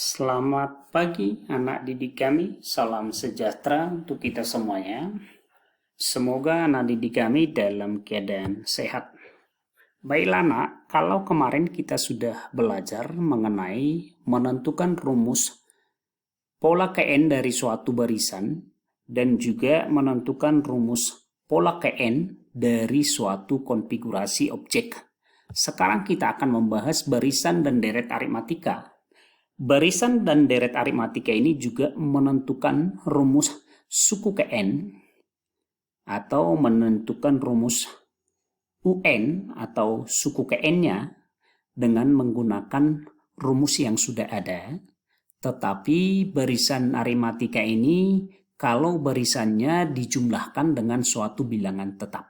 Selamat pagi anak didik kami, salam sejahtera untuk kita semuanya. Semoga anak didik kami dalam keadaan sehat. Baiklah anak, kalau kemarin kita sudah belajar mengenai menentukan rumus pola KN dari suatu barisan dan juga menentukan rumus pola KN dari suatu konfigurasi objek. Sekarang kita akan membahas barisan dan deret aritmatika. Barisan dan deret aritmatika ini juga menentukan rumus suku KN atau menentukan rumus UN atau suku KN-nya dengan menggunakan rumus yang sudah ada. Tetapi barisan aritmatika ini kalau barisannya dijumlahkan dengan suatu bilangan tetap.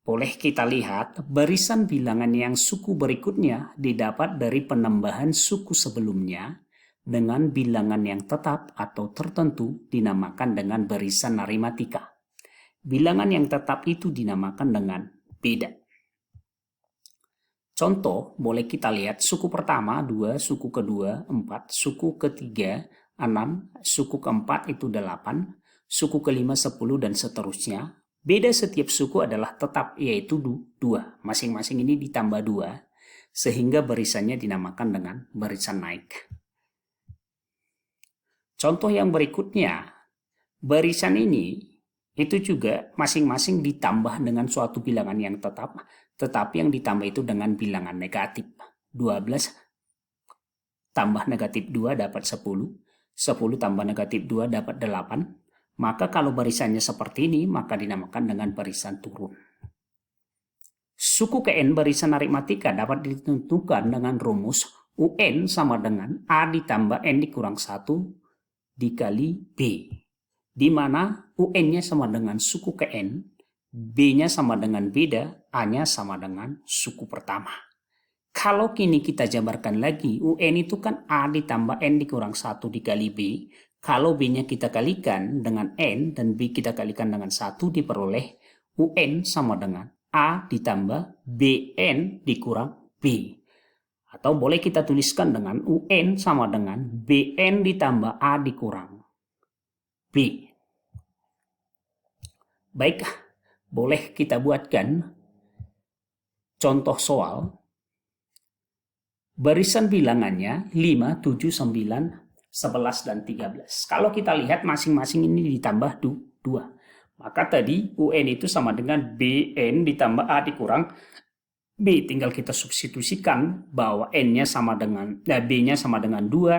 Boleh kita lihat, barisan bilangan yang suku berikutnya didapat dari penambahan suku sebelumnya dengan bilangan yang tetap atau tertentu dinamakan dengan barisan aritmatika. Bilangan yang tetap itu dinamakan dengan beda. Contoh, boleh kita lihat suku pertama 2, suku kedua 4, suku ketiga 6, suku keempat itu 8, suku kelima 10 dan seterusnya. Beda setiap suku adalah tetap, yaitu 2. Masing-masing ini ditambah 2, sehingga barisannya dinamakan dengan barisan naik. Contoh yang berikutnya, barisan ini itu juga masing-masing ditambah dengan suatu bilangan yang tetap, tetapi yang ditambah itu dengan bilangan negatif. 12 tambah negatif 2 dapat 10, 10 tambah negatif 2 dapat 8, maka kalau barisannya seperti ini, maka dinamakan dengan barisan turun. Suku KN barisan aritmatika dapat ditentukan dengan rumus UN sama dengan A ditambah N dikurang 1 dikali B. Di mana UN-nya sama dengan suku KN, B-nya sama dengan beda, A-nya sama dengan suku pertama. Kalau kini kita jabarkan lagi, UN itu kan A ditambah N dikurang 1 dikali B. Kalau B-nya kita kalikan dengan N dan B kita kalikan dengan 1, diperoleh UN sama dengan A ditambah BN dikurang B. Atau boleh kita tuliskan dengan UN sama dengan BN ditambah A dikurang B. Baik, boleh kita buatkan contoh soal. Barisan bilangannya 5, 7, 9, 11 dan 13. Kalau kita lihat masing-masing ini ditambah 2. Maka tadi UN itu sama dengan BN ditambah A dikurang B. Tinggal kita substitusikan bahwa N-nya sama dengan B-nya sama dengan 2,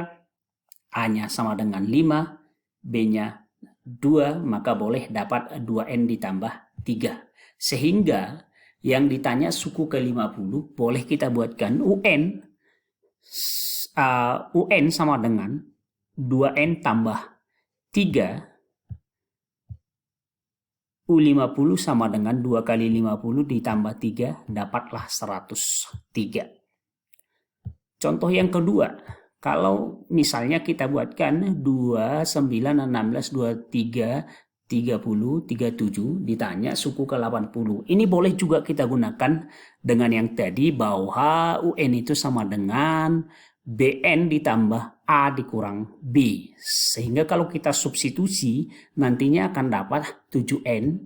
A-nya sama dengan 5, B-nya 2, maka boleh dapat 2N ditambah 3. Sehingga yang ditanya suku ke-50 boleh kita buatkan UN sama dengan 2N tambah 3, U50 sama dengan 2 kali 50 ditambah 3, dapatlah 103. Contoh yang kedua, kalau misalnya kita buatkan 2, 9, 16, 23, 30, 37, ditanya suku ke-80. Ini boleh juga kita gunakan dengan yang tadi bahwa UN itu sama dengan BN ditambah A dikurang B. Sehingga kalau kita substitusi, nantinya akan dapat 7N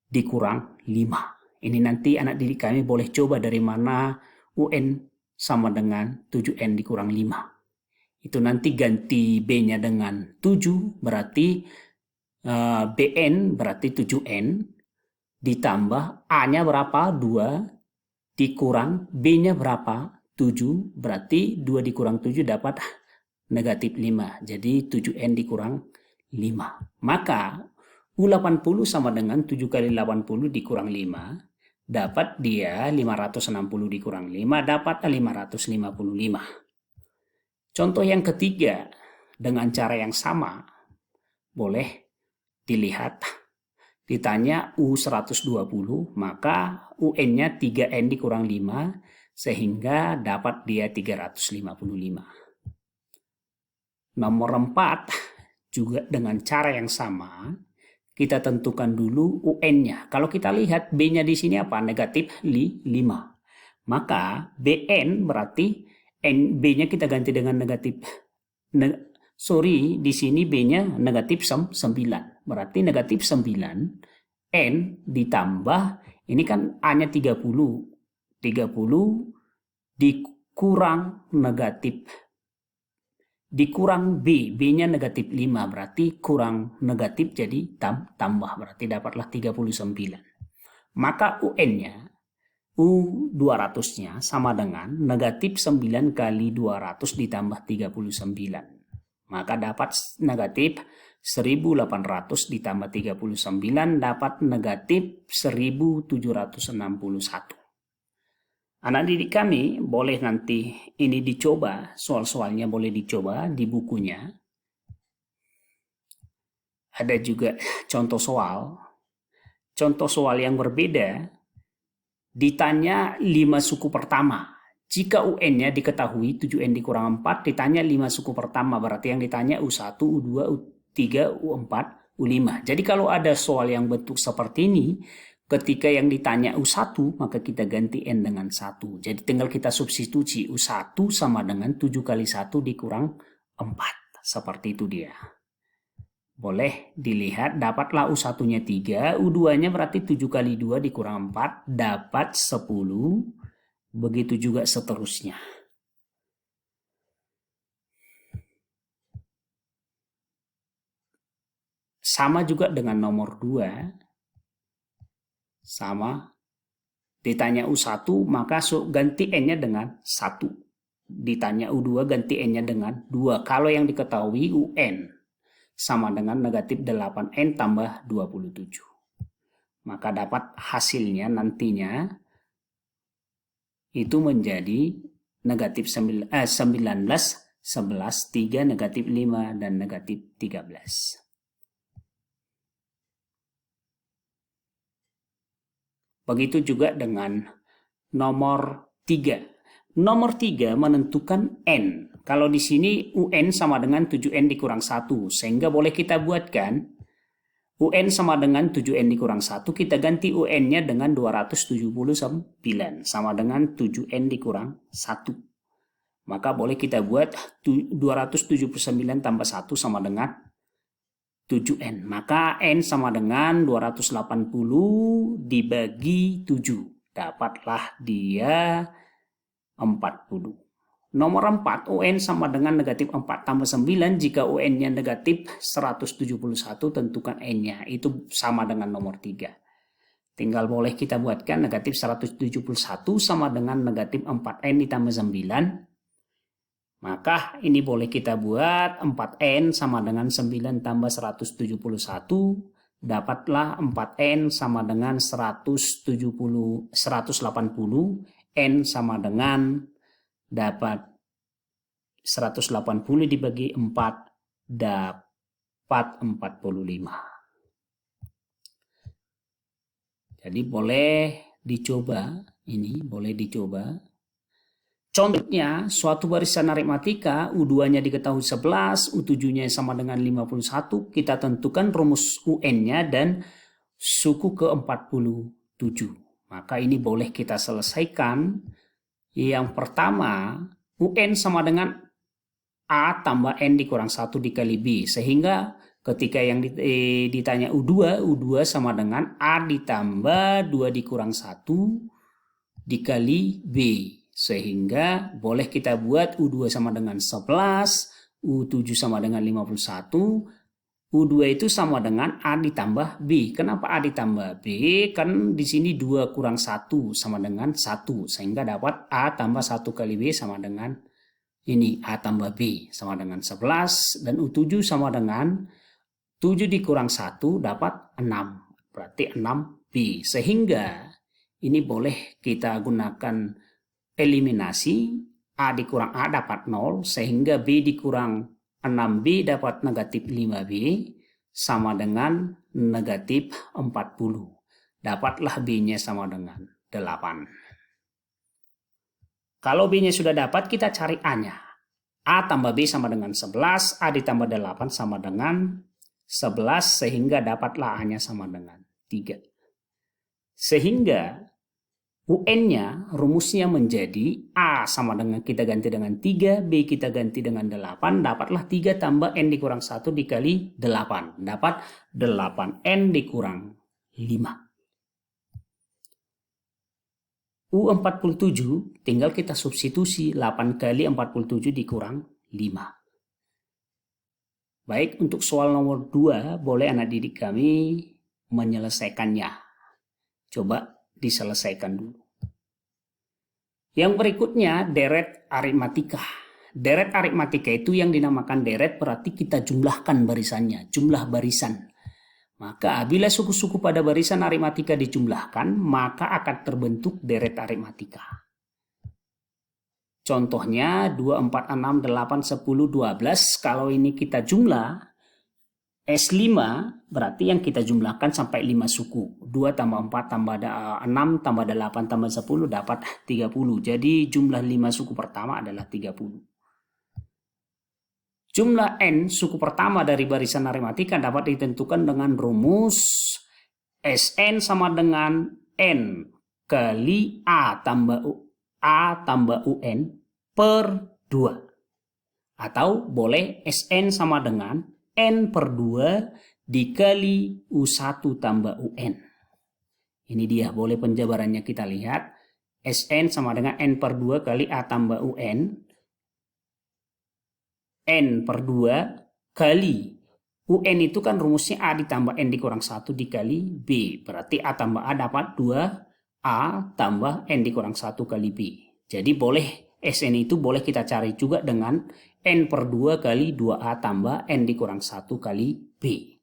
dikurang 5. Ini nanti anak didik kami boleh coba dari mana UN sama dengan 7N dikurang 5. Itu nanti ganti B-nya dengan 7, berarti BN berarti 7N, ditambah A-nya berapa? 2, dikurang B-nya berapa? 7, berarti 2 dikurang 7 dapat negatif 5. Jadi 7N dikurang 5. Maka U80 sama dengan 7 kali 80 dikurang 5. Dapat dia 560 dikurang 5, dapat 555. Contoh yang ketiga, dengan cara yang sama, boleh dilihat. Ditanya U120, maka UN-nya 3N dikurang 5, sehingga dapat dia 355. Nomor 4, juga dengan cara yang sama, kita tentukan dulu UN-nya. Kalau kita lihat B-nya di sini apa? Negatif 5. Maka BN berarti B-nya kita ganti dengan negatif. Di sini B-nya negatif 9. Berarti negatif 9, N ditambah, ini kan A-nya 30. 30 dikurang negatif. Dikurang B, B-nya negatif 5, berarti kurang negatif jadi tambah, berarti dapatlah 39. Maka UN-nya, U200-nya sama dengan negatif 9 kali 200 ditambah 39. Maka dapat negatif 1800 ditambah 39 dapat negatif 1761. Anak didik kami boleh nanti ini dicoba, soal-soalnya boleh dicoba di bukunya. Ada juga contoh soal. Contoh soal yang berbeda, ditanya 5 suku pertama. Jika UN-nya diketahui 7N dikurang 4, ditanya 5 suku pertama. Berarti yang ditanya U1, U2, U3, U4, U5. Jadi kalau ada soal yang bentuk seperti ini, ketika yang ditanya U1, maka kita ganti N dengan 1. Jadi tinggal kita substitusi U1 sama dengan 7 kali 1 dikurang 4. Seperti itu dia. Boleh dilihat, dapatlah U1-nya 3, U2-nya berarti 7 kali 2 dikurang 4, dapat 10. Begitu juga seterusnya. Sama juga dengan nomor 2. Sama, ditanya U1 maka ganti N-nya dengan 1. Ditanya U2 ganti N-nya dengan 2. Kalau yang diketahui UN sama dengan negatif 8N tambah 27. Maka dapat hasilnya nantinya itu menjadi negatif 19, 11, 3, negatif 5, dan negatif 13. Begitu juga dengan nomor 3. Nomor 3 menentukan N. Kalau di sini UN sama dengan 7N dikurang 1. Sehingga boleh kita buatkan UN sama dengan 7N dikurang 1. Kita ganti UN-nya dengan 279. Sama dengan 7N dikurang 1. Maka boleh kita buat 279 tambah 1 sama dengan 7N. Maka N sama dengan 280 dibagi 7. Dapatlah dia 40. Nomor 4, UN sama dengan negatif 4 tambah 9. Jika UN-nya negatif 171, tentukan N-nya. Itu sama dengan nomor 3. Tinggal boleh kita buatkan negatif 171 sama dengan negatif 4N ditambah 9. Maka ini boleh kita buat 4N sama dengan 9 tambah 171. Dapatlah 4N sama dengan 180. N sama dengan dapat 180 dibagi 4 dapat 45. Jadi boleh dicoba, ini boleh dicoba. Contohnya, suatu barisan aritmatika, U2-nya diketahui 11, U7-nya sama dengan 51, kita tentukan rumus UN-nya dan suku ke-47. Maka ini boleh kita selesaikan. Yang pertama, UN sama dengan A tambah N dikurang 1 dikali B. Sehingga ketika yang ditanya U2, U2 sama dengan A ditambah 2 dikurang 1 dikali B. Sehingga boleh kita buat U2 sama dengan 11, U7 sama dengan 51, U2 itu sama dengan A ditambah B. Kenapa A ditambah B? Kan di sini 2 kurang 1 sama dengan 1. Sehingga dapat A tambah 1 kali B sama dengan ini. A tambah B sama dengan 11. Dan U7 sama dengan 7 dikurang 1 dapat 6. Berarti 6B. Sehingga ini boleh kita gunakan eliminasi. A dikurang A dapat 0, sehingga B dikurang 6B dapat negatif 5B, sama dengan negatif 40. Dapatlah B-nya sama dengan 8. Kalau B-nya sudah dapat, kita cari A-nya. A tambah B sama dengan 11, A ditambah 8 sama dengan 11, sehingga dapatlah A-nya sama dengan 3. Sehingga UN-nya, rumusnya menjadi A sama dengan kita ganti dengan 3, B kita ganti dengan 8, dapatlah 3 tambah N dikurang 1 dikali 8. Dapat 8N dikurang 5. U47 tinggal kita substitusi 8 kali 47 dikurang 5. Baik, untuk soal nomor 2 boleh anak didik kami menyelesaikannya. Coba diselesaikan dulu. Yang berikutnya deret aritmatika. Deret aritmatika itu yang dinamakan deret berarti kita jumlahkan barisannya, jumlah barisan. Maka bila suku-suku pada barisan aritmatika dijumlahkan, maka akan terbentuk deret aritmatika. Contohnya 2, 4, 6, 8, 10, 12. Kalau ini kita jumlah, S5 berarti yang kita jumlahkan sampai 5 suku. 2 tambah 4 tambah 6 tambah 8 tambah 10 dapat 30. Jadi jumlah 5 suku pertama adalah 30. Jumlah N suku pertama dari barisan aritmatika dapat ditentukan dengan rumus Sn sama dengan N kali A tambah UN per 2. Atau boleh Sn sama dengan N per 2 dikali U1 tambah UN. Ini dia, boleh penjabarannya kita lihat. Sn sama dengan N per 2 kali A tambah UN. N per 2 kali UN itu kan rumusnya A ditambah N dikurang 1 dikali B. Berarti A tambah A dapat 2A tambah N dikurang 1 kali B. Jadi boleh Sn itu boleh kita cari juga dengan N per 2 kali 2A tambah N dikurang 1 kali B.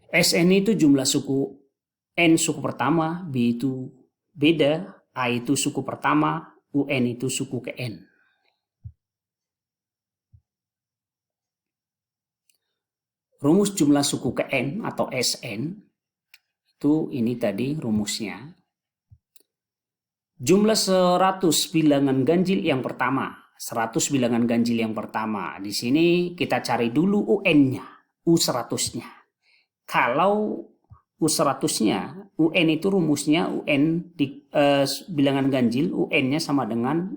Sn itu jumlah suku N suku pertama, B itu beda, A itu suku pertama, UN itu suku ke N. Rumus jumlah suku ke N atau Sn itu ini tadi rumusnya. Jumlah 100 bilangan ganjil yang pertama. 100 bilangan ganjil yang pertama. Di sini kita cari dulu UN-nya, U100-nya. Kalau U100-nya, UN itu rumusnya UN di bilangan ganjil, UN-nya sama dengan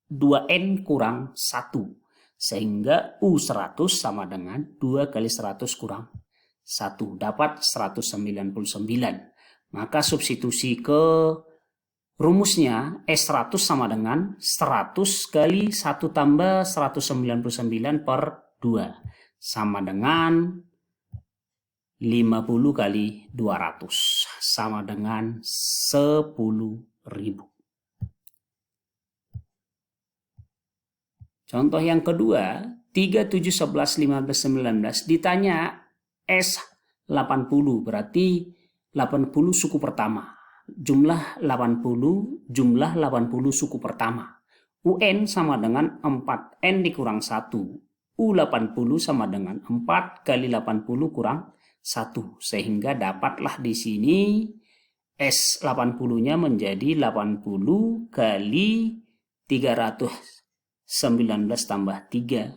2N kurang 1. Sehingga U100 sama dengan 2 kali 100 kurang 1. Dapat 199. Maka substitusi ke rumusnya S100 sama dengan 100 kali 1 tambah 199 per 2. Sama dengan 50 kali 200. Sama dengan 10.000. Contoh yang kedua, 3, 7, 11, 15, 19. Ditanya S80 berarti 80 suku pertama. Jumlah 80 suku pertama. UN sama dengan 4N dikurang 1. U80 sama dengan 4 kali 80 kurang 1. Sehingga dapatlah di sini S80-nya menjadi 80 kali 319 tambah 3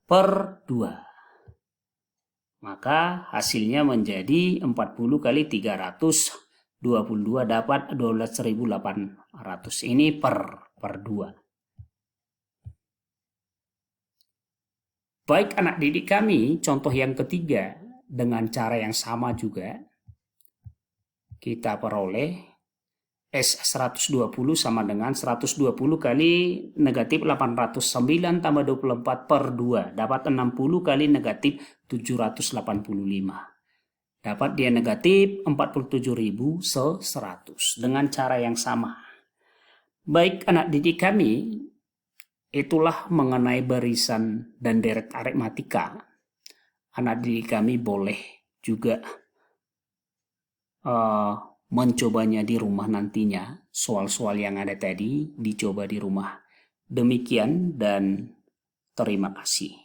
per 2. Maka hasilnya menjadi 40 kali 322 dapat 12.800. Ini per 2. Baik anak didik kami, contoh yang ketiga dengan cara yang sama juga. Kita peroleh S120 sama dengan 120 kali negatif 809 tambah 24 per 2. Dapat 60 kali negatif 785. Dapat dia negatif 47.100 dengan cara yang sama. Baik anak didik kami, itulah mengenai barisan dan deret aritmatika. Anak didik kami boleh juga mencobanya di rumah nantinya. Soal-soal yang ada tadi dicoba di rumah. Demikian dan terima kasih.